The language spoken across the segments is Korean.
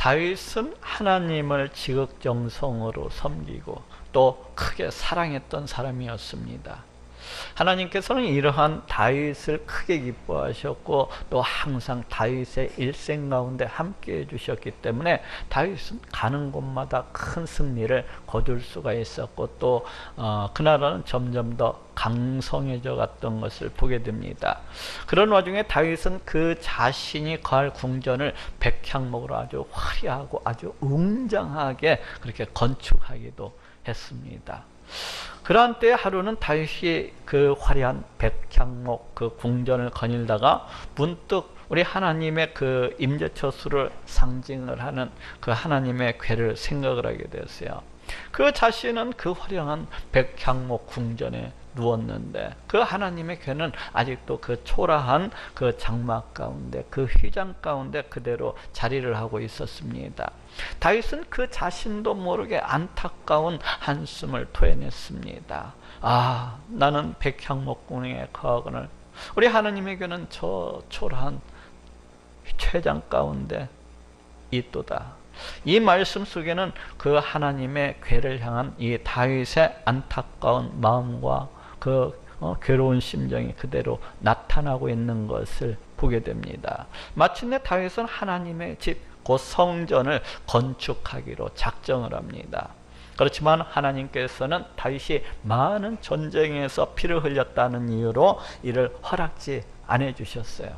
다윗은 하나님을 지극정성으로 섬기고 또 크게 사랑했던 사람이었습니다. 하나님께서는 이러한 다윗을 크게 기뻐하셨고 또 항상 다윗의 일생 가운데 함께 해주셨기 때문에 다윗은 가는 곳마다 큰 승리를 거둘 수가 있었고 또 그 나라는 점점 더 강성해져 갔던 것을 보게 됩니다. 그런 와중에 다윗은 그 자신이 거할 궁전을 백향목으로 아주 화려하고 아주 웅장하게 그렇게 건축하기도 했습니다. 그러한 때 하루는 다윗이 그 화려한 백향목 그 궁전을 거닐다가 문득 우리 하나님의 그 임재처수를 상징을 하는 그 하나님의 궤를 생각을 하게 되었어요. 그 자신은 그 화려한 백향목 궁전에 누웠는데 그 하나님의 궤는 아직도 그 초라한 그 장막 가운데 그 휘장 가운데 그대로 자리를 하고 있었습니다. 다윗은 그 자신도 모르게 안타까운 한숨을 토해냈습니다. 아, 나는 백향목궁에 거하거늘 우리 하나님의 궤는 저 초라한 휘장 가운데 있도다. 이 말씀 속에는 그 하나님의 궤를 향한 이 다윗의 안타까운 마음과 그 괴로운 심정이 그대로 나타나고 있는 것을 보게 됩니다. 마침내 다윗은 하나님의 집, 곧 성전을 건축하기로 작정을 합니다. 그렇지만 하나님께서는 다윗이 많은 전쟁에서 피를 흘렸다는 이유로 이를 허락지 않아 주셨어요.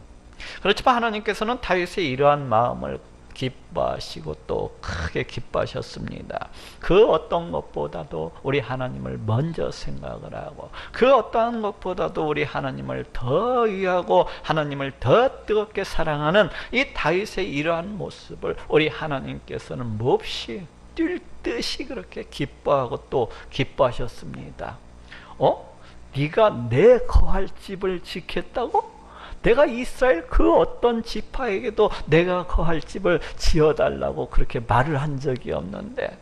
그렇지만 하나님께서는 다윗의 이러한 마음을 기뻐하시고 또 크게 기뻐하셨습니다. 그 어떤 것보다도 우리 하나님을 먼저 생각을 하고 그 어떠한 것보다도 우리 하나님을 더 위하고 하나님을 더 뜨겁게 사랑하는 이 다윗의 이러한 모습을 우리 하나님께서는 몹시 뛸 듯이 그렇게 기뻐하고 또 기뻐하셨습니다. 네가 내 거할 집을 짓겠다고? 내가 이스라엘 그 어떤 지파에게도 내가 거할 집을 지어달라고 그렇게 말을 한 적이 없는데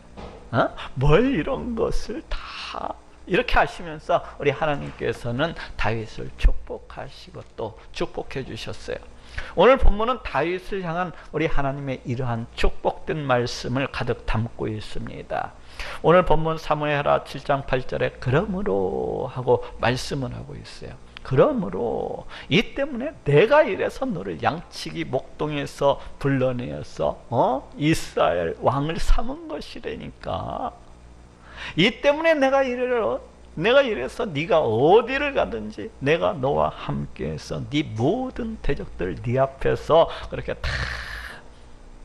뭘 이런 것을 다 이렇게 하시면서 우리 하나님께서는 다윗을 축복하시고 또 축복해 주셨어요. 오늘 본문은 다윗을 향한 우리 하나님의 이러한 축복된 말씀을 가득 담고 있습니다. 오늘 본문 사무엘하 7장 8절에 그러므로 하고 말씀을 하고 있어요. 그러므로 이 때문에 내가 이래서 너를 양치기 목동에서 불러내어서 이스라엘 왕을 삼은 것이라니까. 이 때문에 내가 이래서 네가 어디를 가든지 내가 너와 함께해서 네 모든 대적들 네 앞에서 그렇게 다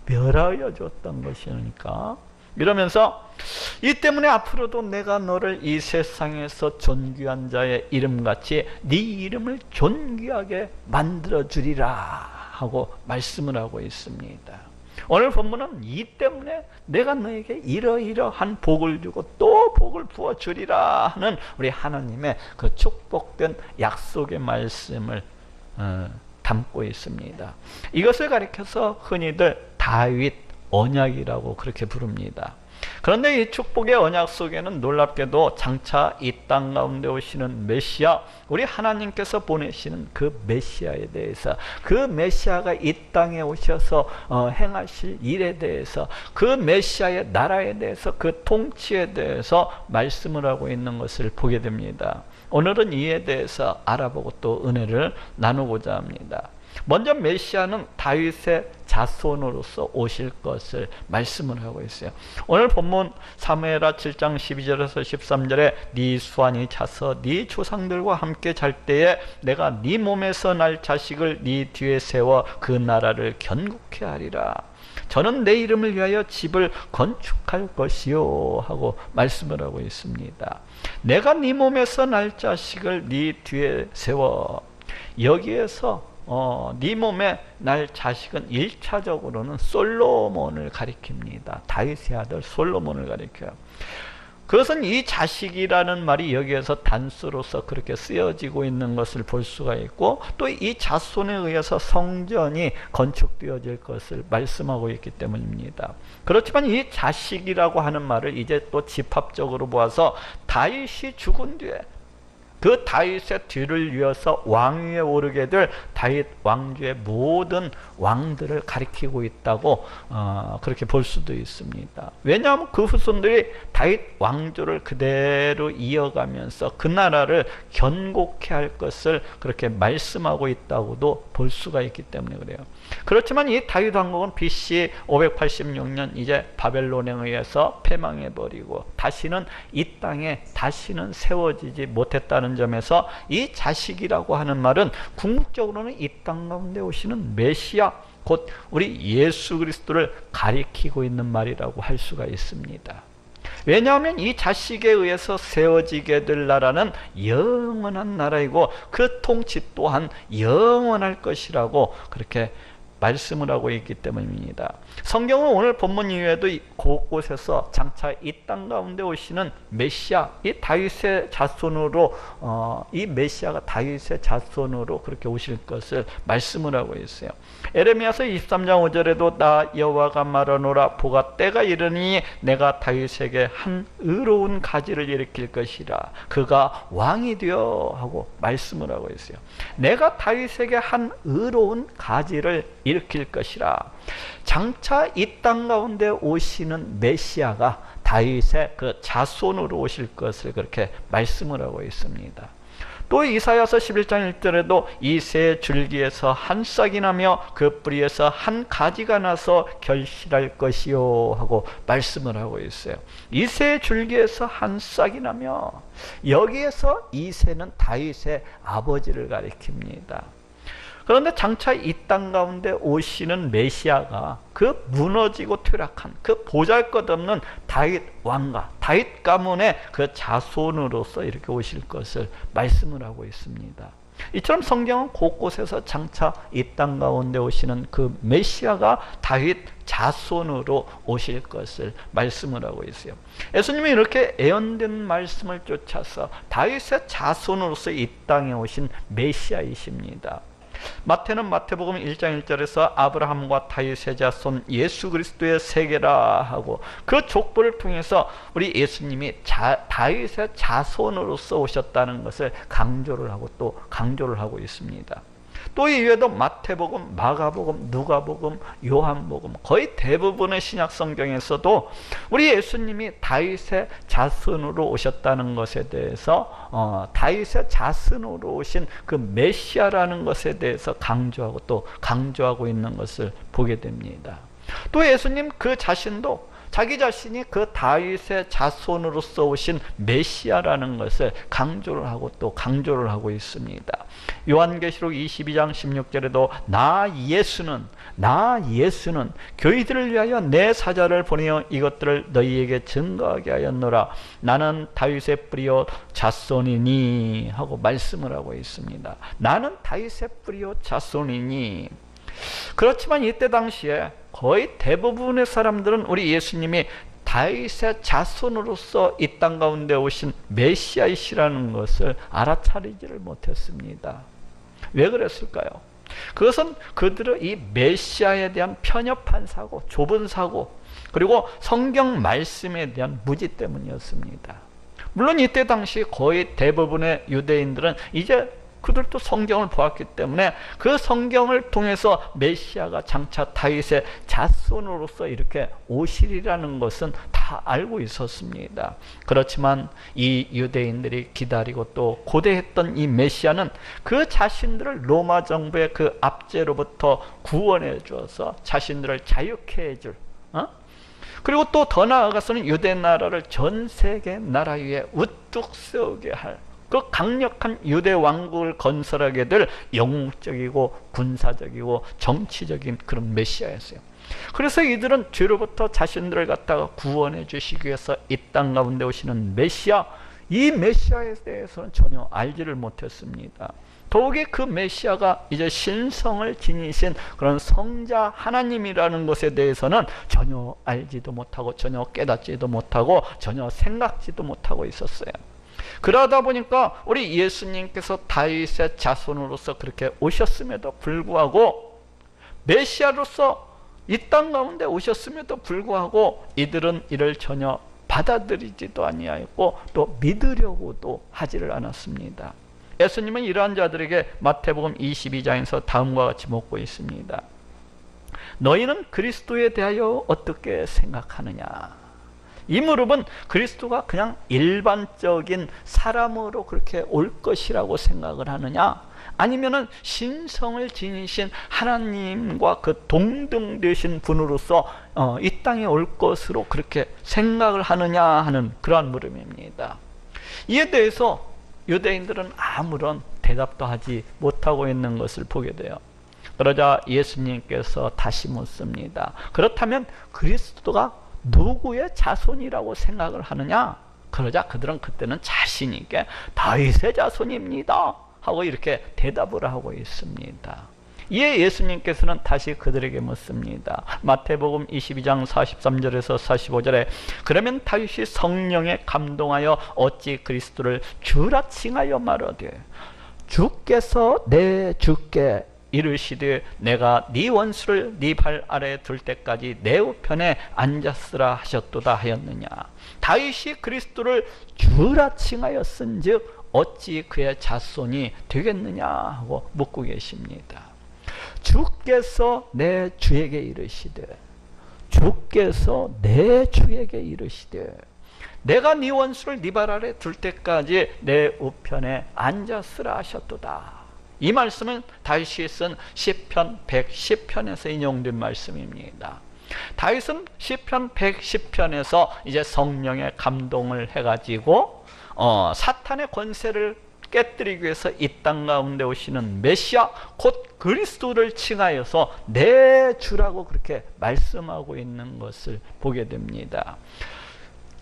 멸하여 줬던 것이니까. 이러면서 이 때문에 앞으로도 내가 너를 이 세상에서 존귀한 자의 이름같이 네 이름을 존귀하게 만들어주리라 하고 말씀을 하고 있습니다. 오늘 본문은 이 때문에 내가 너에게 이러이러한 복을 주고 또 복을 부어주리라 하는 우리 하나님의 그 축복된 약속의 말씀을 담고 있습니다. 이것을 가리켜서 흔히들 다윗 언약이라고 그렇게 부릅니다. 그런데 이 축복의 언약 속에는 놀랍게도 장차 이 땅 가운데 오시는 메시아, 우리 하나님께서 보내시는 그 메시아에 대해서, 그 메시아가 이 땅에 오셔서 행하실 일에 대해서, 그 메시아의 나라에 대해서, 그 통치에 대해서 말씀을 하고 있는 것을 보게 됩니다. 오늘은 이에 대해서 알아보고 또 은혜를 나누고자 합니다. 먼저 메시아는 다윗의 자손으로서 오실 것을 말씀을 하고 있어요. 오늘 본문 사무엘하 7장 12절에서 13절에 네 수완이 차서 네 조상들과 함께 잘 때에 내가 네 몸에서 날 자식을 네 뒤에 세워 그 나라를 견고케 하리라. 저는 내 이름을 위하여 집을 건축할 것이요 하고 말씀을 하고 있습니다. 내가 네 몸에서 날 자식을 네 뒤에 세워. 여기에서 네 몸에 날 자식은 1차적으로는 솔로몬을 가리킵니다. 다윗의 아들 솔로몬을 가리켜요. 그것은 이 자식이라는 말이 여기에서 단수로서 그렇게 쓰여지고 있는 것을 볼 수가 있고, 또 이 자손에 의해서 성전이 건축되어질 것을 말씀하고 있기 때문입니다. 그렇지만 이 자식이라고 하는 말을 이제 또 집합적으로 보아서 다윗이 죽은 뒤에 그 다윗의 뒤를 이어서 왕위에 오르게 될 다윗 왕조의 모든 왕들을 가리키고 있다고 그렇게 볼 수도 있습니다. 왜냐하면 그 후손들이 다윗 왕조를 그대로 이어가면서 그 나라를 견고케 할 것을 그렇게 말씀하고 있다고도 볼 수가 있기 때문에 그래요. 그렇지만 이 다윗 왕국은 BC 586년 이제 바벨론에 의해서 패망해버리고 다시는 이 땅에 다시는 세워지지 못했다는 점에서 이 자식이라고 하는 말은 궁극적으로는 이 땅 가운데 오시는 메시아 곧 우리 예수 그리스도를 가리키고 있는 말이라고 할 수가 있습니다. 왜냐하면 이 자식에 의해서 세워지게 될 나라는 영원한 나라이고 그 통치 또한 영원할 것이라고 그렇게 말씀을 하고 있기 때문입니다. 성경은 오늘 본문 이외에도 곳곳에서 장차 이 땅 가운데 오시는 메시아, 이 다윗의 자손으로 이 메시아가 다윗의 자손으로 그렇게 오실 것을 말씀을 하고 있어요. 에레미야서 23장 5절에도 나 여호와가 말하노라 보가 때가 이르니 내가 다윗에게 한 의로운 가지를 일으킬 것이라 그가 왕이 되어 하고 말씀을 하고 있어요. 내가 다윗에게 한 의로운 가지를 일으킬 것이라. 장차 이 땅 가운데 오시는 메시아가 다윗의 그 자손으로 오실 것을 그렇게 말씀을 하고 있습니다. 또 이사야서 11장 1절에도 이 새 줄기에서 한 싹이 나며 그 뿌리에서 한 가지가 나서 결실할 것이요 하고 말씀을 하고 있어요. 이 새 줄기에서 한 싹이 나며, 여기에서 이 새는 다윗의 아버지를 가리킵니다. 그런데 장차 이 땅 가운데 오시는 메시아가 그 무너지고 퇴락한 그 보잘것없는 다윗 왕가, 다윗 가문의 그 자손으로서 이렇게 오실 것을 말씀을 하고 있습니다. 이처럼 성경은 곳곳에서 장차 이 땅 가운데 오시는 그 메시아가 다윗 자손으로 오실 것을 말씀을 하고 있어요. 예수님이 이렇게 예언된 말씀을 쫓아서 다윗의 자손으로서 이 땅에 오신 메시아이십니다. 마태는 마태복음 1장 1절에서 아브라함과 다윗의 자손 예수 그리스도의 세계라 하고 그 족보를 통해서 우리 예수님이 다윗의 자손으로서 오셨다는 것을 강조를 하고 또 강조를 하고 있습니다. 또 이외에도 마태복음, 마가복음, 누가복음, 요한복음 거의 대부분의 신약 성경에서도 우리 예수님이 다윗의 자손으로 오셨다는 것에 대해서 다윗의 자손으로 오신 그 메시아라는 것에 대해서 강조하고 또 강조하고 있는 것을 보게 됩니다. 또 예수님 그 자신도 자기 자신이 그 다윗의 자손으로서 오신 메시아라는 것을 강조를 하고 또 강조를 하고 있습니다. 요한계시록 22장 16절에도 나 예수는 교회들을 위하여 내 사자를 보내어 이것들을 너희에게 증거하게 하였노라. 나는 다윗의 뿌리요 자손이니 하고 말씀을 하고 있습니다. 나는 다윗의 뿌리요 자손이니. 그렇지만 이때 당시에 거의 대부분의 사람들은 우리 예수님이 다윗의 자손으로서 이 땅 가운데 오신 메시아이시라는 것을 알아차리지를 못했습니다. 왜 그랬을까요? 그것은 그들의 이 메시아에 대한 편협한 사고, 좁은 사고, 그리고 성경 말씀에 대한 무지 때문이었습니다. 물론 이때 당시 거의 대부분의 유대인들은 이제 그들도 성경을 보았기 때문에 그 성경을 통해서 메시아가 장차 다윗의 자손으로서 이렇게 오시리라는 것은 다 알고 있었습니다. 그렇지만 이 유대인들이 기다리고 또 고대했던 이 메시아는 그 자신들을 로마 정부의 그 압제로부터 구원해 주어서 자신들을 자유케 해줄, 그리고 또 더 나아가서는 유대 나라를 전 세계 나라 위에 우뚝 세우게 할 그 강력한 유대 왕국을 건설하게 될 영웅적이고 군사적이고 정치적인 그런 메시아였어요. 그래서 이들은 죄로부터 자신들을 갖다가 구원해 주시기 위해서 이 땅 가운데 오시는 메시아, 이 메시아에 대해서는 전혀 알지를 못했습니다. 더욱이 그 메시아가 이제 신성을 지니신 그런 성자 하나님이라는 것에 대해서는 전혀 알지도 못하고 전혀 깨닫지도 못하고 전혀 생각지도 못하고 있었어요. 그러다 보니까 우리 예수님께서 다윗의 자손으로서 그렇게 오셨음에도 불구하고, 메시아로서 이 땅 가운데 오셨음에도 불구하고 이들은 이를 전혀 받아들이지도 아니하였고 또 믿으려고도 하지를 않았습니다. 예수님은 이러한 자들에게 마태복음 22장에서 다음과 같이 묻고 있습니다. 너희는 그리스도에 대하여 어떻게 생각하느냐? 이 무릎은 그리스도가 그냥 일반적인 사람으로 그렇게 올 것이라고 생각을 하느냐? 아니면은 신성을 지니신 하나님과 그 동등되신 분으로서 이 땅에 올 것으로 그렇게 생각을 하느냐 하는 그러한 물음입니다. 이에 대해서 유대인들은 아무런 대답도 하지 못하고 있는 것을 보게 돼요. 그러자 예수님께서 다시 묻습니다. 그렇다면 그리스도가 누구의 자손이라고 생각을 하느냐? 그러자 그들은 그때는 자신 있게 다윗의 자손입니다 하고 이렇게 대답을 하고 있습니다. 이에 예수님께서는 다시 그들에게 묻습니다. 마태복음 22장 43절에서 45절에 그러면 다윗이 성령에 감동하여 어찌 그리스도를 주라 칭하여 말하되 주께서 내 주께 이르시되 내가 네 원수를 네 발 아래에 둘 때까지 내 우편에 앉았으라 하셨도다 하였느냐? 다윗이 그리스도를 주라 칭하였은즉 어찌 그의 자손이 되겠느냐 하고 묻고 계십니다. 주께서 내 주에게 이르시되 주께서 내 주에게 이르시되 내가 네 원수를 네 발 아래 둘 때까지 내 우편에 앉았으라 하셨도다. 이 말씀은 다윗이 쓴 시편 110편에서 인용된 말씀입니다. 다윗은 시편 110편에서 이제 성령의 감동을 해가지고 사탄의 권세를 깨뜨리기 위해서 이 땅 가운데 오시는 메시아 곧 그리스도를 칭하여서 내 주라고 그렇게 말씀하고 있는 것을 보게 됩니다.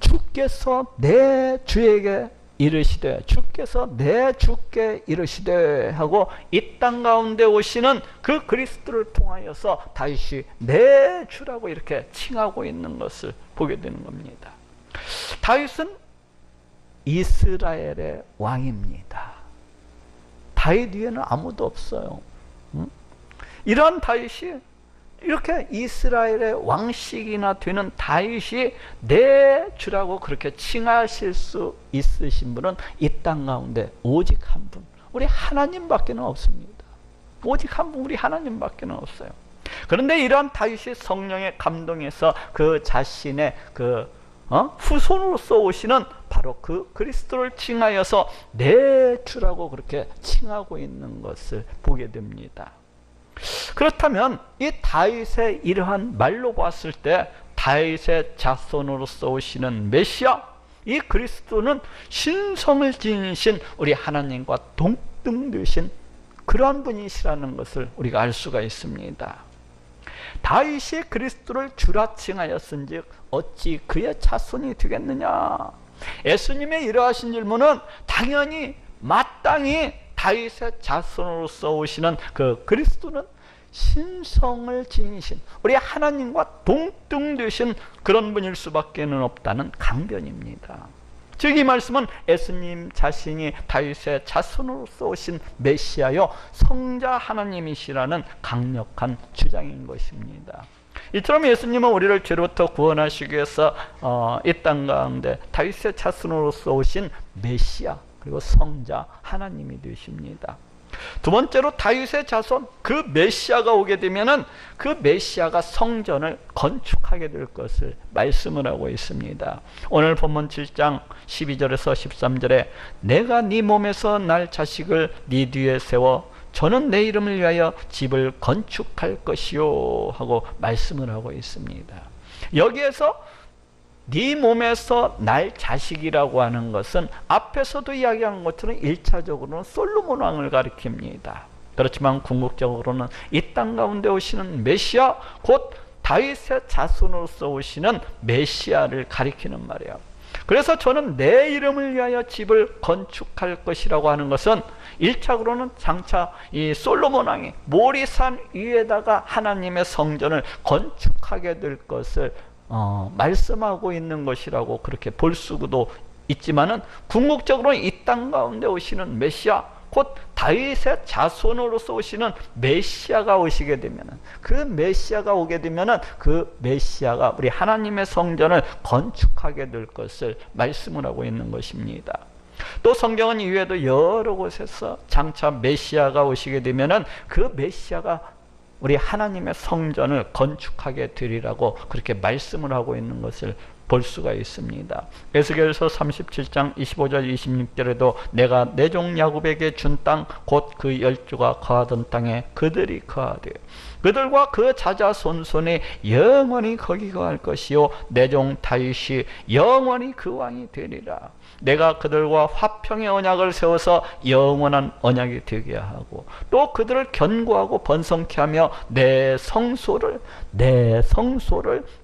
주께서 내 주에게 이르시되 주께서 내 주께 이르시되 하고 이 땅 가운데 오시는 그 그리스도를 통하여서 다윗이 내 주라고 이렇게 칭하고 있는 것을 보게 되는 겁니다. 다윗은 이스라엘의 왕입니다. 다윗 위에는 아무도 없어요. 이러한 다윗이 이렇게 이스라엘의 왕식이나 되는 다윗이 내 주라고 그렇게 칭하실 수 있으신 분은 이 땅 가운데 오직 한 분, 우리 하나님밖에는 없습니다. 오직 한 분, 우리 하나님밖에는 없어요. 그런데 이러한 다윗이 성령의 감동에서 그 자신의 그 후손으로서 오시는 바로 그 그리스도를 칭하여서 내 주라고 그렇게 칭하고 있는 것을 보게 됩니다. 그렇다면 이 다윗의 이러한 말로 봤을 때 다윗의 자손으로서 오시는 메시아 이 그리스도는 신성을 지니신 우리 하나님과 동등되신 그러한 분이시라는 것을 우리가 알 수가 있습니다. 다윗이 그리스도를 주라 칭하였은즉 어찌 그의 자손이 되겠느냐? 예수님의 이러하신 질문은 당연히 마땅히 다윗의 자손으로서 오시는 그 그리스도는 신성을 지니신 우리 하나님과 동등되신 그런 분일 수밖에 없다는 강변입니다. 즉 이 말씀은 예수님 자신이 다윗의 자손으로서 오신 메시아요 성자 하나님이시라는 강력한 주장인 것입니다. 이처럼 예수님은 우리를 죄로부터 구원하시기 위해서 이 땅 가운데 다윗의 자손으로서 오신 메시아 그리고 성자 하나님이 되십니다. 두 번째로 다윗의 자손 그 메시아가 오게 되면은 그 메시아가 성전을 건축하게 될 것을 말씀을 하고 있습니다. 오늘 본문 7장 12절에서 13절에 내가 네 몸에서 날 자식을 네 뒤에 세워 저는 내 이름을 위하여 집을 건축할 것이요 하고 말씀을 하고 있습니다. 여기에서 네 몸에서 날 자식이라고 하는 것은 앞에서도 이야기한 것처럼 1차적으로는 솔로몬 왕을 가리킵니다. 그렇지만 궁극적으로는 이 땅 가운데 오시는 메시아 곧 다윗의 자손으로서 오시는 메시아를 가리키는 말이에요. 그래서 저는 내 이름을 위하여 집을 건축할 것이라고 하는 것은 1차적으로는 장차 이 솔로몬 왕이 모리산 위에다가 하나님의 성전을 건축하게 될 것을 말씀하고 있는 것이라고 그렇게 볼 수도 있지만은 궁극적으로 이 땅 가운데 오시는 메시아 곧 다윗의 자손으로서 오시는 메시아가 오시게 되면, 그 메시아가 오게 되면 그 메시아가 우리 하나님의 성전을 건축하게 될 것을 말씀을 하고 있는 것입니다. 또 성경은 이외에도 여러 곳에서 장차 메시아가 오시게 되면 그 메시아가 우리 하나님의 성전을 건축하게 되리라고 그렇게 말씀을 하고 있는 것을 볼 수가 있습니다. 에스겔서 37장 25절 26절에도 내가 내 종 야곱에게 준 땅 곧 그 열조가 거하던 땅에 그들이 거하되 그들과 그 자자손손이 영원히 거기 거할 것이요 내 종 다윗이 영원히 그 왕이 되리라. 내가 그들과 화평의 언약을 세워서 영원한 언약이 되게 하고 또 그들을 견고하고 번성케 하며 내 성소를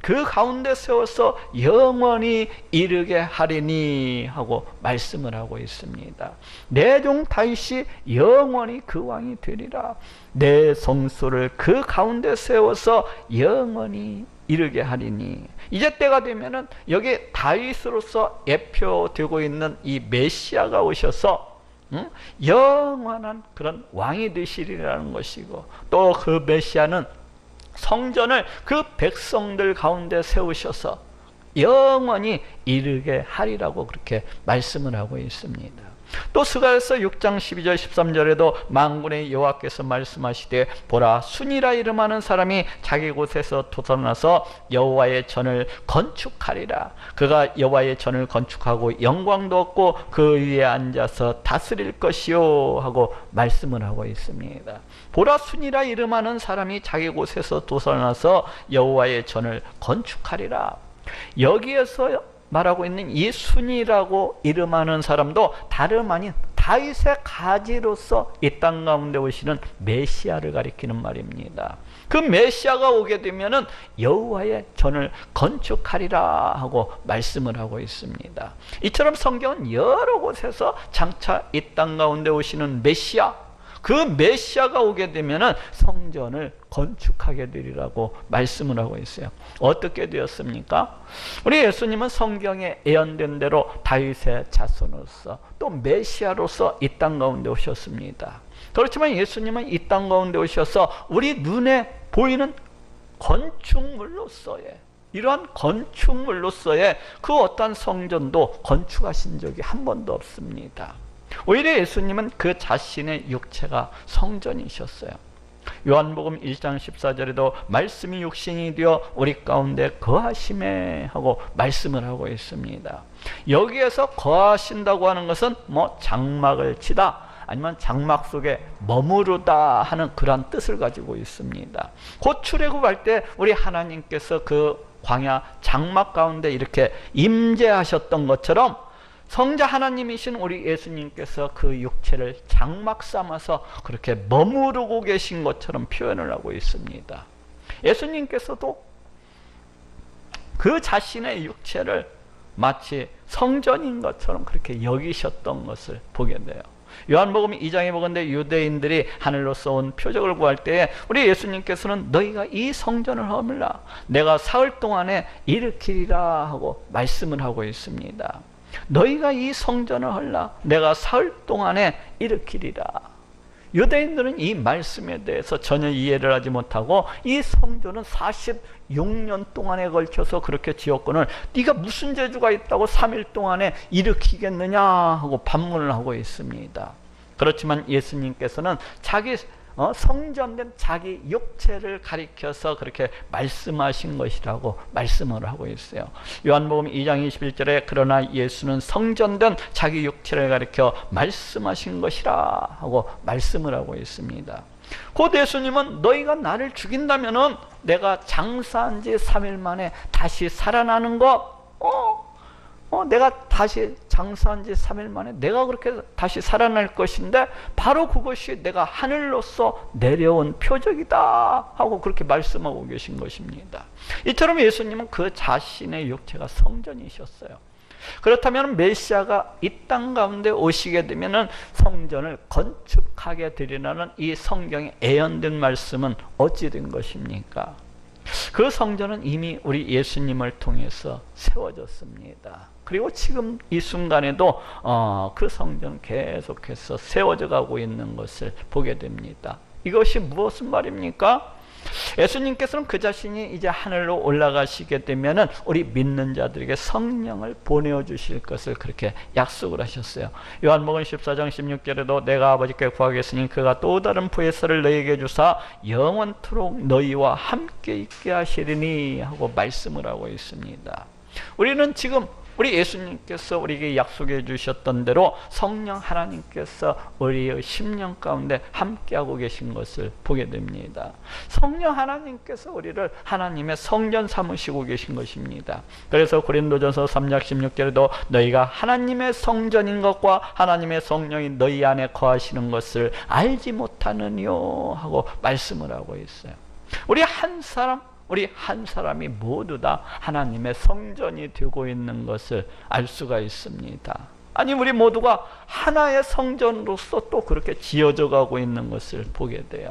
그 가운데 세워서 영원히 이르게 하리니 하고 말씀을 하고 있습니다. 내 종 다윗이 영원히 그 왕이 되리라. 내 성소를 그 가운데 세워서 영원히 이르게 하리니. 이제 때가 되면은 여기 다윗으로서 예표되고 있는 이 메시아가 오셔서 영원한 그런 왕이 되시리라는 것이고, 또 그 메시아는 성전을 그 백성들 가운데 세우셔서 영원히 이르게 하리라고 그렇게 말씀을 하고 있습니다. 또 스가랴서 6장 12절 13절에도 만군의 여호와께서 말씀하시되 보라 순이라 이름하는 사람이 자기 곳에서 돋아나서 여호와의 전을 건축하리라. 그가 여호와의 전을 건축하고 영광도 얻고 그 위에 앉아서 다스릴 것이요 하고 말씀을 하고 있습니다. 보라 순이라 이름하는 사람이 자기 곳에서 돋아나서 여호와의 전을 건축하리라. 여기에서 말하고 있는 이 순이라고 이름하는 사람도 다름 아닌 다윗의 가지로서 이 땅 가운데 오시는 메시아를 가리키는 말입니다. 그 메시아가 오게 되면은 여호와의 전을 건축하리라 하고 말씀을 하고 있습니다. 이처럼 성경은 여러 곳에서 장차 이 땅 가운데 오시는 메시아, 그 메시아가 오게 되면은 성전을 건축하게 되리라고 말씀을 하고 있어요. 어떻게 되었습니까? 우리 예수님은 성경에 예언된 대로 다윗의 자손으로서 또 메시아로서 이 땅 가운데 오셨습니다. 그렇지만 예수님은 이 땅 가운데 오셔서 우리 눈에 보이는 건축물로서의, 이러한 건축물로서의 그 어떠한 성전도 건축하신 적이 한 번도 없습니다. 오히려 예수님은 그 자신의 육체가 성전이셨어요. 요한복음 1장 14절에도 말씀이 육신이 되어 우리 가운데 거하심에 하고 말씀을 하고 있습니다. 여기에서 거하신다고 하는 것은 뭐 장막을 치다 아니면 장막 속에 머무르다 하는 그러한 뜻을 가지고 있습니다. 곧 출애굽할 때 우리 하나님께서 그 광야 장막 가운데 이렇게 임재하셨던 것처럼 성자 하나님이신 우리 예수님께서 그 육체를 장막 삼아서 그렇게 머무르고 계신 것처럼 표현을 하고 있습니다. 예수님께서도 그 자신의 육체를 마치 성전인 것처럼 그렇게 여기셨던 것을 보게 돼요. 요한복음 2장에 보건대 유대인들이 하늘로서 온 표적을 구할 때에 우리 예수님께서는 너희가 이 성전을 허물라 내가 사흘 동안에 일으키리라 하고 말씀을 하고 있습니다. 너희가 이 성전을 헐라 내가 사흘 동안에 일으키리라. 유대인들은 이 말씀에 대해서 전혀 이해를 하지 못하고 이 성전은 46년 동안에 걸쳐서 그렇게 지었거늘 네가 무슨 재주가 있다고 3일 동안에 일으키겠느냐 하고 반문을 하고 있습니다. 그렇지만 예수님께서는 자기 성전된 자기 육체를 가리켜서 그렇게 말씀하신 것이라고 말씀을 하고 있어요. 요한복음 2장 21절에 그러나 예수는 성전된 자기 육체를 가리켜 말씀하신 것이라 하고 말씀을 하고 있습니다. 곧 예수님은 너희가 나를 죽인다면은 내가 장사한 지 3일 만에 다시 살아나는 것 내가 다시 장사한 지 3일 만에 내가 그렇게 다시 살아날 것인데 바로 그것이 내가 하늘로서 내려온 표적이다 하고 그렇게 말씀하고 계신 것입니다. 이처럼 예수님은 그 자신의 육체가 성전이셨어요. 그렇다면 메시아가 이 땅 가운데 오시게 되면 성전을 건축하게 되리라는 이 성경의 예언된 말씀은 어찌 된 것입니까? 그 성전은 이미 우리 예수님을 통해서 세워졌습니다. 그리고 지금 이 순간에도 그 성전 계속해서 세워져 가고 있는 것을 보게 됩니다. 이것이 무엇은 말입니까? 예수님께서는 그 자신이 이제 하늘로 올라가시게 되면은 우리 믿는 자들에게 성령을 보내어 주실 것을 그렇게 약속을 하셨어요. 요한복음 14장 16절에도 내가 아버지께 구하겠으니 그가 또 다른 보혜사를 너희에게 주사 영원토록 너희와 함께 있게 하시리니 하고 말씀을 하고 있습니다. 우리는 지금 우리 예수님께서 우리에게 약속해 주셨던 대로 성령 하나님께서 우리의 심령 가운데 함께하고 계신 것을 보게 됩니다. 성령 하나님께서 우리를 하나님의 성전 삼으시고 계신 것입니다. 그래서 고린도전서 3장 16절에도 너희가 하나님의 성전인 것과 하나님의 성령이 너희 안에 거하시는 것을 알지 못하느뇨 하고 말씀을 하고 있어요. 우리 한 사람이 모두 다 하나님의 성전이 되고 있는 것을 알 수가 있습니다. 아니, 우리 모두가 하나의 성전으로서 또 그렇게 지어져 가고 있는 것을 보게 돼요.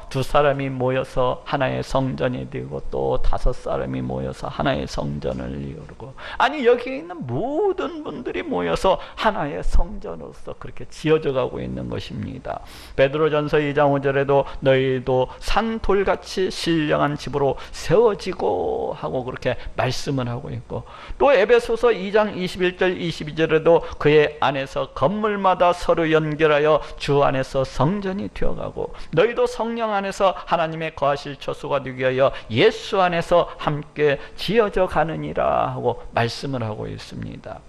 두 사람이 모여서 하나의 성전이 되고 또 5사람이 모여서 하나의 성전을 이루고, 아니 여기 있는 모든 분들이 모여서 하나의 성전으로서 그렇게 지어져 가고 있는 것입니다. 베드로전서 2장 5절에도 너희도 산돌같이 신령한 집으로 세워지고 하고 그렇게 말씀을 하고 있고, 또 에베소서 2장 21절 22절에도 그의 안에서 건물마다 서로 연결하여 주 안에서 성전이 되어가고 너희도 성령 안에서 하나님의 거하실 처소가 되기 위하여 예수 안에서 함께 지어져 가느니라 하고 말씀을 하고 있습니다.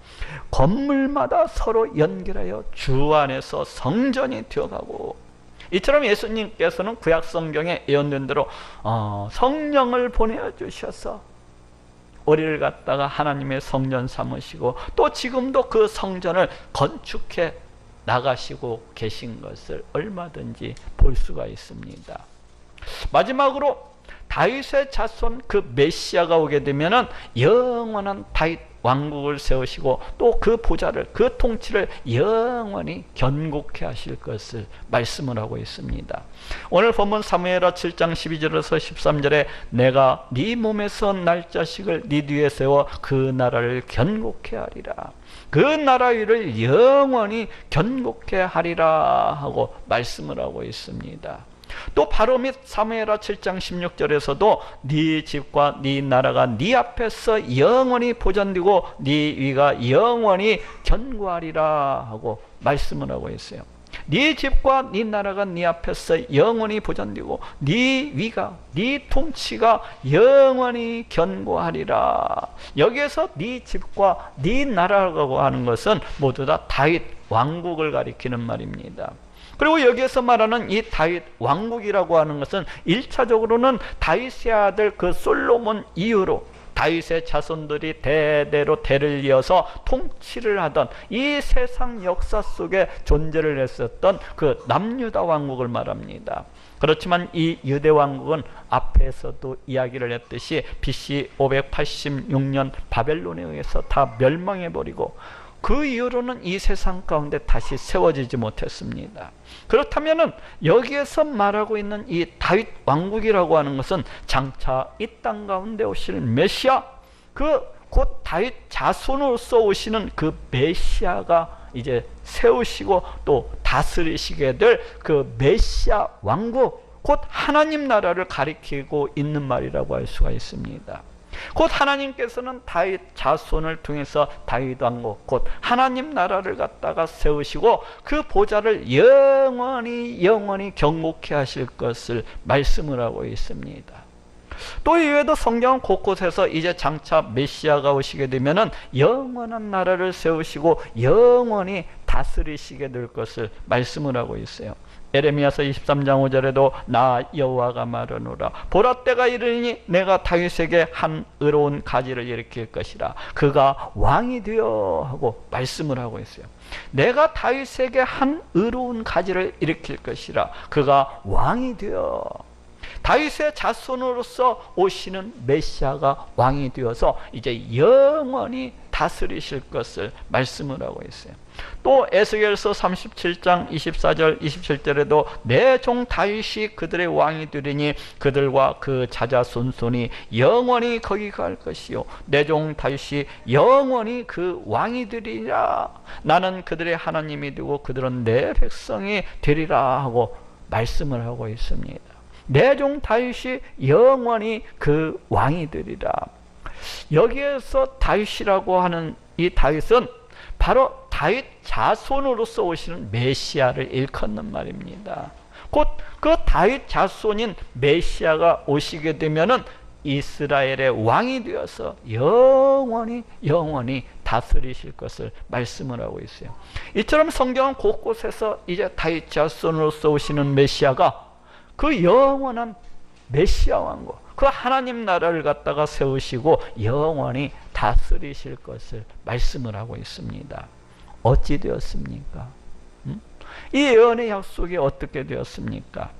건물마다 서로 연결하여 주 안에서 성전이 되어가고, 이처럼 예수님께서는 구약 성경에 예언된 대로 성령을 보내주셔서 우리를 갖다가 하나님의 성전 삼으시고 또 지금도 그 성전을 건축해 나가시고 계신 것을 얼마든지 볼 수가 있습니다. 마지막으로 다윗의 자손 그 메시아가 오게 되면은 영원한 다윗 왕국을 세우시고 또 그 보좌를, 그 통치를 영원히 견고케 하실 것을 말씀을 하고 있습니다. 오늘 본문 사무엘하 7장 12절에서 13절에 내가 네 몸에서 날 자식을 네 뒤에 세워 그 나라를 견고케 하리라, 그 나라 위를 영원히 견고케 하리라 하고 말씀을 하고 있습니다. 또 바로 및 사무엘하 7장 16절에서도 네 집과 네 나라가 네 앞에서 영원히 보존되고 네 위가 영원히 견고하리라 하고 말씀을 하고 있어요. 네 집과 네 나라가 네 앞에서 영원히 보존되고 네 위가, 네 통치가 영원히 견고하리라. 여기에서 네 집과 네 나라라고 하는 것은 모두 다 다윗 왕국을 가리키는 말입니다. 그리고 여기에서 말하는 이 다윗 왕국이라고 하는 것은 1차적으로는 다윗의 아들 그 솔로몬 이후로 다윗의 자손들이 대대로 대를 이어서 통치를 하던 이 세상 역사 속에 존재를 했었던 그 남유다 왕국을 말합니다. 그렇지만 이 유대 왕국은 앞에서도 이야기를 했듯이 BC 586년 바벨론에 의해서 다 멸망해버리고 그 이후로는 이 세상 가운데 다시 세워지지 못했습니다. 그렇다면은 여기에서 말하고 있는 이 다윗 왕국이라고 하는 것은 장차 이 땅 가운데 오실 메시아, 그 곧 다윗 자손으로서 오시는 그 메시아가 이제 세우시고 또 다스리시게 될 그 메시아 왕국, 곧 하나님 나라를 가리키고 있는 말이라고 할 수가 있습니다. 곧 하나님께서는 다윗 자손을 통해서 다윗 왕국, 곧 하나님 나라를 갖다가 세우시고 그 보좌를 영원히 경고케 하실 것을 말씀을 하고 있습니다. 또 이외에도 성경 곳곳에서 이제 장차 메시아가 오시게 되면은 영원한 나라를 세우시고 영원히 다스리시게 될 것을 말씀을 하고 있어요. 예레미야서 23장 5절에도 나 여호와가 말하노라 보라 때가 이르니 내가 다윗에게 한 의로운 가지를 일으킬 것이라 그가 왕이 되어 하고 말씀을 하고 있어요. 내가 다윗에게 한 의로운 가지를 일으킬 것이라 그가 왕이 되어, 다윗의 자손으로서 오시는 메시아가 왕이 되어서 이제 영원히 다스리실 것을 말씀을 하고 있어요. 또 에스겔서 37장 24절 27절에도 내 종 다윗이 그들의 왕이 되리니 그들과 그 자자손손이 영원히 거기 갈 것이요 내 종 다윗이 영원히 그 왕이 되리라. 나는 그들의 하나님이 되고 그들은 내 백성이 되리라 하고 말씀을 하고 있습니다. 내 종 다윗이 영원히 그 왕이 되리라. 여기에서 다윗이라고 하는 이 다윗은 바로 다윗 자손으로서 오시는 메시아를 일컫는 말입니다. 곧 그 다윗 자손인 메시아가 오시게 되면은 이스라엘의 왕이 되어서 영원히 다스리실 것을 말씀을 하고 있어요. 이처럼 성경은 곳곳에서 이제 다윗 자손으로서 오시는 메시아가 그 영원한 메시아 왕국, 그 하나님 나라를 갖다가 세우시고 영원히 다스리실 것을 말씀을 하고 있습니다. 어찌 되었습니까? 이 예언의 약속이 어떻게 되었습니까?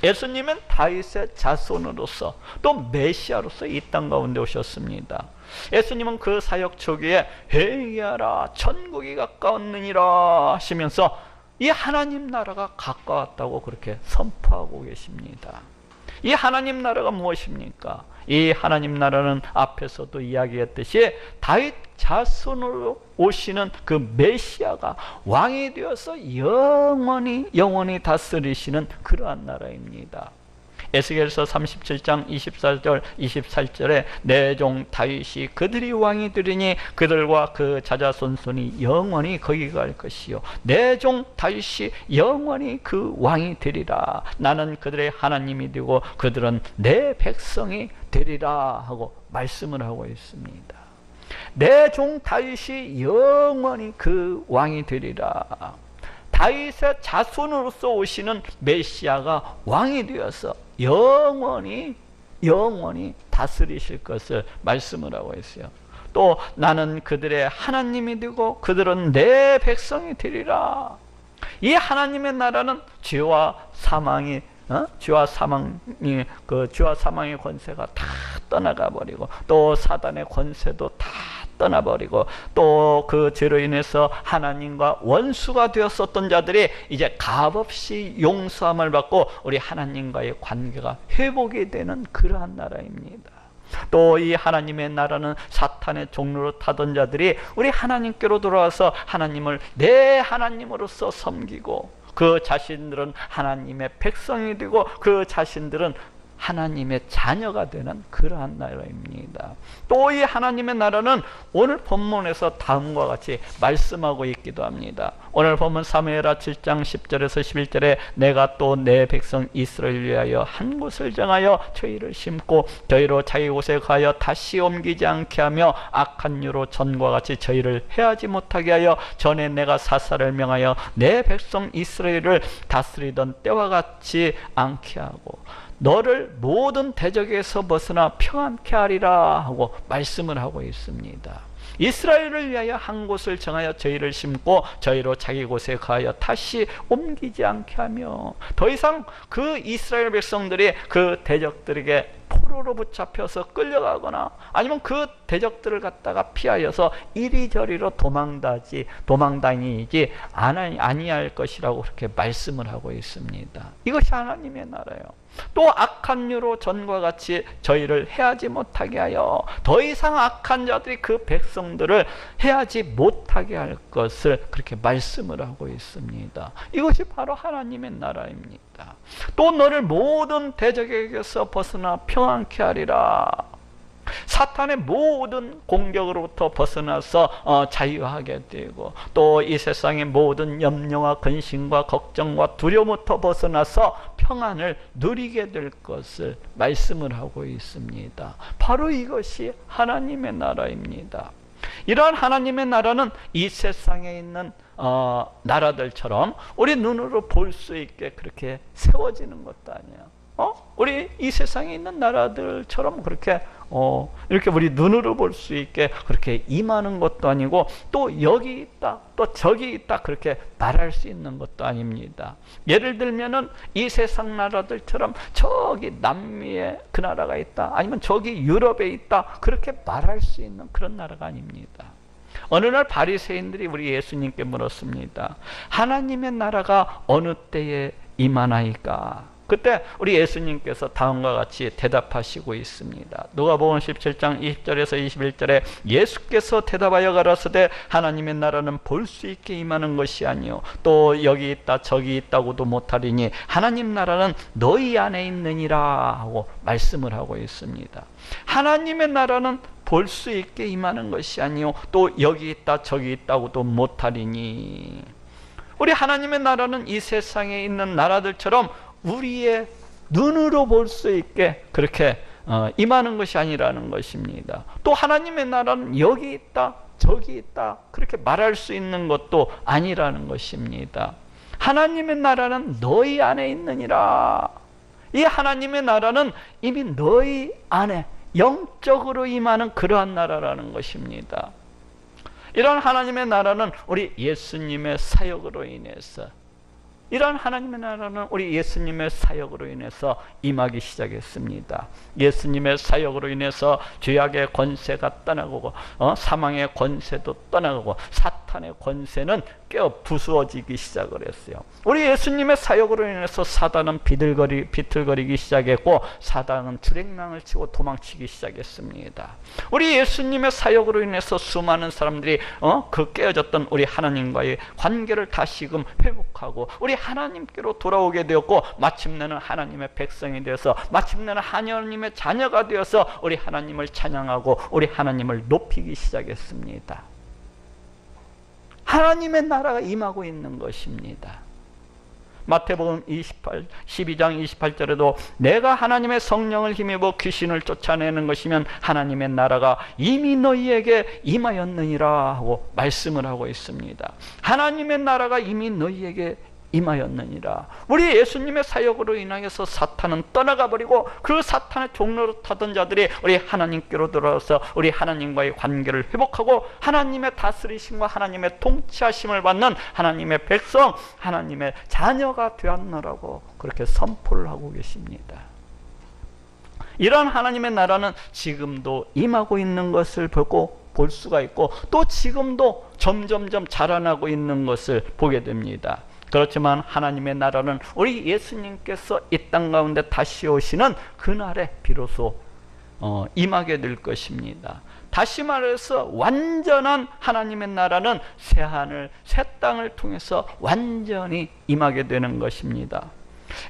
예수님은 다윗의 자손으로서 또 메시아로서 이 땅 가운데 오셨습니다. 예수님은 그 사역 초기에 회개하라 천국이 가까웠느니라 하시면서 이 하나님 나라가 가까웠다고 그렇게 선포하고 계십니다. 이 하나님 나라가 무엇입니까? 이 하나님 나라는 앞에서도 이야기했듯이 다윗 자손으로 오시는 그 메시아가 왕이 되어서 영원히 다스리시는 그러한 나라입니다. 에스겔서 37장 24절 28절에 내 종 다윗이 그들이 왕이 되리니 그들과 그 자자손손이 영원히 거기 갈 것이요 내 종 다윗이 영원히 그 왕이 되리라. 나는 그들의 하나님이 되고 그들은 내 백성이 되리라 하고 말씀을 하고 있습니다. 내 종 다윗이 영원히 그 왕이 되리라. 다윗의 자손으로서 오시는 메시아가 왕이 되어서 영원히 다스리실 것을 말씀을 하고 있어요. 또 나는 그들의 하나님이 되고 그들은 내 백성이 되리라. 이 하나님의 나라는 죄와 사망의 권세가 다 떠나가 버리고 또 사단의 권세도 다 떠나버리고 또 그 죄로 인해서 하나님과 원수가 되었었던 자들이 이제 값없이 용서함을 받고 우리 하나님과의 관계가 회복이 되는 그러한 나라입니다. 또 이 하나님의 나라는 사탄의 종로로 타던 자들이 우리 하나님께로 돌아와서 하나님을 내 하나님으로서 섬기고 그 자신들은 하나님의 백성이 되고 그 자신들은 하나님의 자녀가 되는 그러한 나라입니다. 또 이 하나님의 나라는 오늘 본문에서 다음과 같이 말씀하고 있기도 합니다. 오늘 본문 사무엘하 7장 10절에서 11절에 내가 또 내 백성 이스라엘을 위하여 한 곳을 정하여 저희를 심고 저희로 자기 곳에 가여 다시 옮기지 않게 하며 악한 유로 전과 같이 저희를 해하지 못하게 하여 전에 내가 사사를 명하여 내 백성 이스라엘을 다스리던 때와 같이 않게 하고 너를 모든 대적에서 벗어나 평안케 하리라 하고 말씀을 하고 있습니다. 이스라엘을 위하여 한 곳을 정하여 저희를 심고 저희로 자기 곳에 가하여 다시 옮기지 않게 하며 더 이상 그 이스라엘 백성들이 그 대적들에게 포로로 붙잡혀서 끌려가거나 아니면 그 대적들을 갖다가 피하여서 이리저리로 도망다니지 아니할 것이라고 그렇게 말씀을 하고 있습니다. 이것이 하나님의 나라예요. 또 악한 유로 전과 같이 저희를 해하지 못하게 하여 더 이상 악한 자들이 그 백성들을 해하지 못하게 할 것을 그렇게 말씀을 하고 있습니다. 이것이 바로 하나님의 나라입니다. 또 너를 모든 대적에게서 벗어나 평안케 하리라. 사탄의 모든 공격으로부터 벗어나서 자유하게 되고 또 이 세상의 모든 염려와 근심과 걱정과 두려움부터 벗어나서 평안을 누리게 될 것을 말씀을 하고 있습니다. 바로 이것이 하나님의 나라입니다. 이러한 하나님의 나라는 이 세상에 있는 나라들처럼 우리 눈으로 볼 수 있게 그렇게 세워지는 것도 아니에요. 우리 이 세상에 있는 나라들처럼 그렇게 이렇게 우리 눈으로 볼 수 있게 그렇게 임하는 것도 아니고 또 여기 있다 또 저기 있다 그렇게 말할 수 있는 것도 아닙니다. 예를 들면은 이 세상 나라들처럼 저기 남미에 그 나라가 있다 아니면 저기 유럽에 있다 그렇게 말할 수 있는 그런 나라가 아닙니다. 어느 날 바리새인들이 우리 예수님께 물었습니다. 하나님의 나라가 어느 때에 임하나이까? 그때 우리 예수님께서 다음과 같이 대답하시고 있습니다. 누가복음 17장 20절에서 21절에 예수께서 대답하여 가라사대 하나님의 나라는 볼 수 있게 임하는 것이 아니요 또 여기 있다 저기 있다고도 못하리니 하나님 나라는 너희 안에 있느니라 하고 말씀을 하고 있습니다. 하나님의 나라는 볼 수 있게 임하는 것이 아니요 또 여기 있다 저기 있다고도 못하리니, 우리 하나님의 나라는 이 세상에 있는 나라들처럼 우리의 눈으로 볼 수 있게 그렇게 임하는 것이 아니라는 것입니다. 또 하나님의 나라는 여기 있다 저기 있다 그렇게 말할 수 있는 것도 아니라는 것입니다. 하나님의 나라는 너희 안에 있느니라. 이 하나님의 나라는 이미 너희 안에 영적으로 임하는 그러한 나라라는 것입니다. 이런 하나님의 나라는 우리 예수님의 사역으로 인해서, 이런 하나님의 나라는 우리 예수님의 사역으로 인해서 임하기 시작했습니다. 예수님의 사역으로 인해서 죄악의 권세가 떠나가고 사망의 권세도 떠나가고 사탄의 권세는 깨어 부수어지기 시작을 했어요. 우리 예수님의 사역으로 인해서 사단은 비틀거리기 시작했고 사단은 주랭랑을 치고 도망치기 시작했습니다. 우리 예수님의 사역으로 인해서 수많은 사람들이 그 깨어졌던 우리 하나님과의 관계를 다시금 회복하고 우리 하나님께로 돌아오게 되었고 마침내는 하나님의 백성이 되어서 마침내는 하나님의 자녀가 되어서 우리 하나님을 찬양하고 우리 하나님을 높이기 시작했습니다. 하나님의 나라가 임하고 있는 것입니다. 마태복음 12장 28절에도 내가 하나님의 성령을 힘입어 귀신을 쫓아내는 것이면 하나님의 나라가 이미 너희에게 임하였느니라 하고 말씀을 하고 있습니다. 하나님의 나라가 이미 너희에게 임하였느니라. 우리 예수님의 사역으로 인하여서 사탄은 떠나가 버리고 그 사탄의 종로로 타던 자들이 우리 하나님께로 돌아와서 우리 하나님과의 관계를 회복하고 하나님의 다스리심과 하나님의 통치하심을 받는 하나님의 백성, 하나님의 자녀가 되었노라고 그렇게 선포를 하고 계십니다. 이런 하나님의 나라는 지금도 임하고 있는 것을 볼 수가 있고 또 지금도 점점점 자라나고 있는 것을 보게 됩니다. 그렇지만 하나님의 나라는 우리 예수님께서 이 땅 가운데 다시 오시는 그날에 비로소 임하게 될 것입니다. 다시 말해서 완전한 하나님의 나라는 새하늘 새 땅을 통해서 완전히 임하게 되는 것입니다.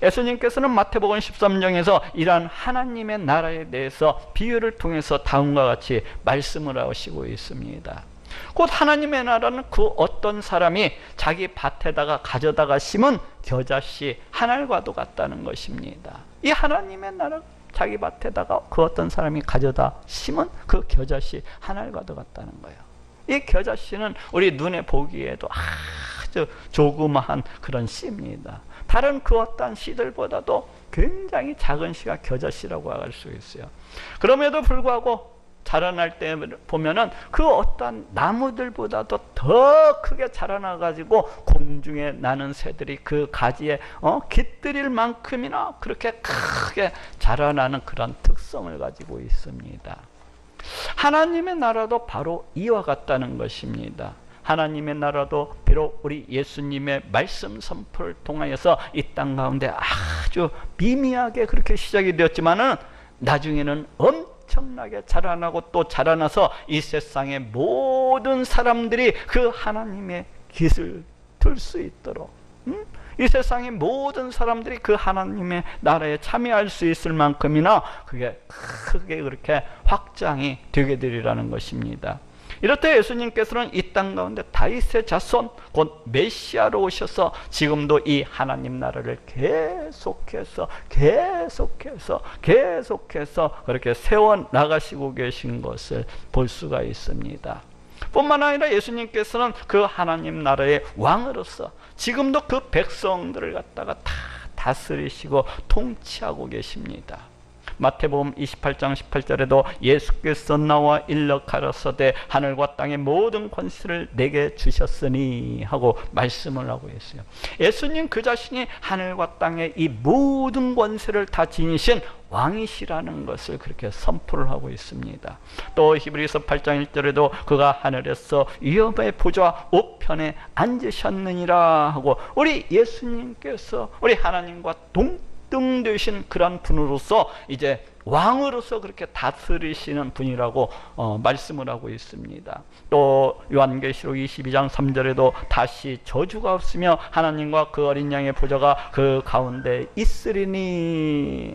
예수님께서는 마태복음 13장에서 이러한 하나님의 나라에 대해서 비유를 통해서 다음과 같이 말씀을 하시고 있습니다. 곧 하나님의 나라는 그 어떤 사람이 자기 밭에다가 가져다가 심은 겨자씨 한 알과도 같다는 것입니다. 이 하나님의 나라 자기 밭에다가 그 어떤 사람이 가져다 심은 그 겨자씨 한 알과도 같다는 거예요. 이 겨자씨는 우리 눈에 보기에도 아주 조그마한 그런 씨입니다. 다른 그 어떤 씨들보다도 굉장히 작은 씨가 겨자씨라고 할 수 있어요. 그럼에도 불구하고 자라날 때 보면은 그 어떤 나무들보다도 더 크게 자라나 가지고 공중에 나는 새들이 그 가지에 깃들일 만큼이나 그렇게 크게 자라나는 그런 특성을 가지고 있습니다. 하나님의 나라도 바로 이와 같다는 것입니다. 하나님의 나라도 비록 우리 예수님의 말씀 선포를 통하여서 이 땅 가운데 아주 미미하게 그렇게 시작이 되었지만은 나중에는 엄청나게 자라나고 또 자라나서 이 세상의 모든 사람들이 그 하나님의 깃을 들 수 있도록 이 세상의 모든 사람들이 그 하나님의 나라에 참여할 수 있을 만큼이나 그게 크게 그렇게 확장이 되게 되리라는 것입니다. 이렇듯 예수님께서는 이 땅 가운데 다윗의 자손 곧 메시아로 오셔서 지금도 이 하나님 나라를 계속해서 그렇게 세워나가시고 계신 것을 볼 수가 있습니다. 뿐만 아니라 예수님께서는 그 하나님 나라의 왕으로서 지금도 그 백성들을 갖다가 다 다스리시고 통치하고 계십니다. 마태복음 28장 18절에도 예수께서 나와 일러 가라사대 하늘과 땅의 모든 권세를 내게 주셨으니 하고 말씀을 하고 있어요. 예수님 그 자신이 하늘과 땅의 이 모든 권세를 다 지니신 왕이시라는 것을 그렇게 선포를 하고 있습니다. 또 히브리서 8장 1절에도 그가 하늘에서 위엄의 보좌 우편에 앉으셨느니라 하고 우리 예수님께서 우리 하나님과 동등되신 그런 분으로서 이제 왕으로서 그렇게 다스리시는 분이라고 말씀을 하고 있습니다. 또 요한계시록 22장 3절에도 다시 저주가 없으며 하나님과 그 어린 양의 보좌가 그 가운데 있으리니,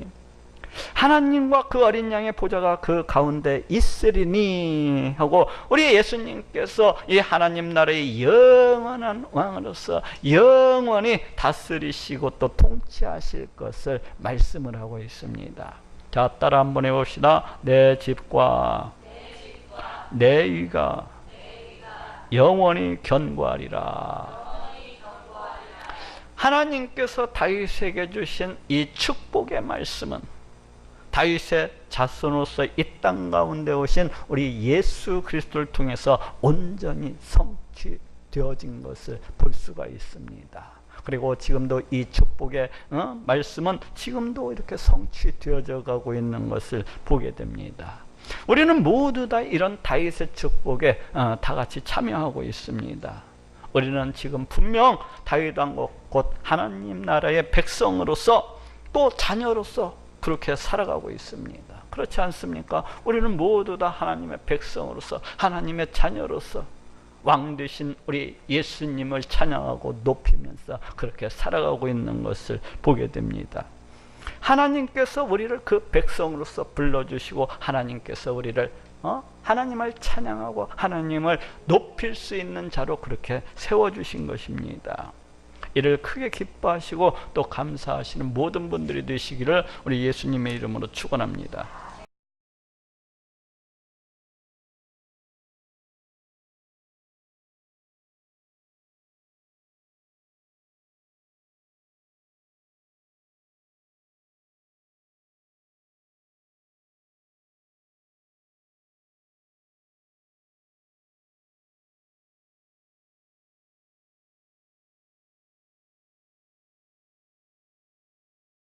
하나님과 그 어린 양의 보좌가 그 가운데 있으리니 하고 우리 예수님께서 이 하나님 나라의 영원한 왕으로서 영원히 다스리시고 또 통치하실 것을 말씀을 하고 있습니다. 자, 따라 한번 해봅시다. 내 집과 내 위가 영원히 견고하리라. 하나님께서 다윗에게 주신 이 축복의 말씀은 다윗의 자손으로서 이 땅 가운데 오신 우리 예수 그리스도를 통해서 온전히 성취되어진 것을 볼 수가 있습니다. 그리고 지금도 이 축복의 말씀은 지금도 이렇게 성취되어져 가고 있는 것을 보게 됩니다. 우리는 모두 다 이런 다윗의 축복에 다 같이 참여하고 있습니다. 우리는 지금 분명 다윗 왕국 곧 하나님 나라의 백성으로서 또 자녀로서 그렇게 살아가고 있습니다. 그렇지 않습니까? 우리는 모두 다 하나님의 백성으로서 하나님의 자녀로서 왕 되신 우리 예수님을 찬양하고 높이면서 그렇게 살아가고 있는 것을 보게 됩니다. 하나님께서 우리를 그 백성으로서 불러주시고 하나님께서 우리를 하나님을 찬양하고 하나님을 높일 수 있는 자로 그렇게 세워주신 것입니다. 이를 크게 기뻐하시고 또 감사하시는 모든 분들이 되시기를 우리 예수님의 이름으로 축원합니다.